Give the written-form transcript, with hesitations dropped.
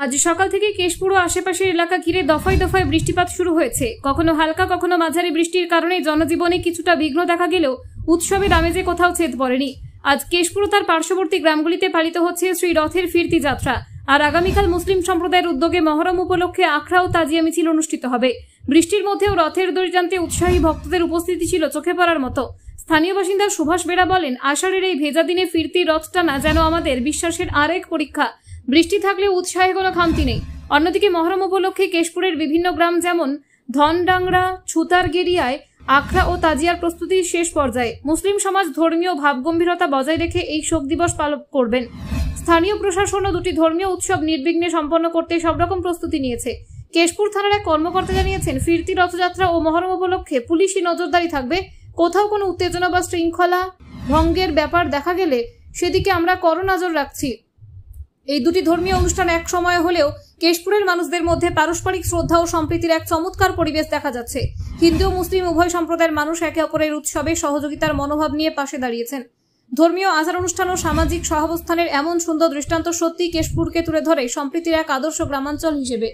আজ সকাল থেকে কেশপুর ও আশেপাশের এলাকা ঘিরে দফায় দফায় বৃষ্টিপাত শুরু হয়েছে। কখনো হালকা কখনো মাঝারি বৃষ্টির কারণে জনজীবনে কিছুটা বিঘ্ন দেখা গেলেও উৎসবের আমেজে কোথাও ছেদ পড়েনি। আজ কেশপুর ও তার পার্শ্ববর্তী গ্রামগুলিতে পালিত হচ্ছে শ্রী রথের ফিরতি যাত্রা। আর আগামীকাল মুসলিম সম্প্রদায়ের উদ্যোগে মহরম উপলক্ষে আখড়া ও তাজিয়া মিছিল অনুষ্ঠিত হবে। বৃষ্টির মধ্যেও রথের দড়ি টানতে উৎসাহী ভক্তদের উপস্থিতি ছিল চোখে পড়ার মতো। স্থানীয় বাসিন্দা সুভাষ বেরা বলেন, আষাঢ়ের এই ভেজা দিনে ফিরতি রথ টানা যেন আমাদের বিশ্বাসের আরেক পরীক্ষা। বৃষ্টি থাকলে উৎসাহে কোনো খামতি নেই। অন্যদিকে মহরম উপলক্ষে কেশপুরের বিভিন্ন গ্রাম যেমন ধনডাংরা, ছুতারগেরিয়ায় আখড়া ও তাজিয়ার প্রস্তুতি শেষ পর্যায়ে। মুসলিম সমাজ ধর্মীয় ভাবগম্ভীরতা বজায় রেখে এই শোক দিবস পালন করবেন। স্থানীয় প্রশাসনও দুটি ধর্মীয় উৎসব নির্বিঘ্নে সম্পন্ন করতে সব রকম প্রস্তুতি নিয়েছে। কেশপুর থানার এক কর্মকর্তা জানিয়েছেন, ফিরতি রথযাত্রা ও মহরম উপলক্ষে পুলিশি নজরদারি থাকবে। কোথাও কোনো উত্তেজনা বা শৃঙ্খলা ভঙ্গের ব্যাপার দেখা গেলে সেদিকে আমরা কড়া নজর রাখছি। এই দুটি ধর্মীয় অনুষ্ঠান এক সময় হলেও কেশপুরের মানুষদের মধ্যে পারস্পরিক শ্রদ্ধা ও সম্প্রীতির এক চমৎকার পরিবেশ দেখা যাচ্ছে। হিন্দু ও মুসলিম উভয় সম্প্রদায়ের মানুষ একে অপরের উৎসবে সহযোগিতার মনোভাব নিয়ে পাশে দাঁড়িয়েছেন। ধর্মীয় আচার অনুষ্ঠান ও সামাজিক সহাবস্থানের এমন সুন্দর দৃষ্টান্ত সত্যিই কেশপুরকে তুলে ধরে সম্প্রীতির এক আদর্শ গ্রামাঞ্চল হিসেবে।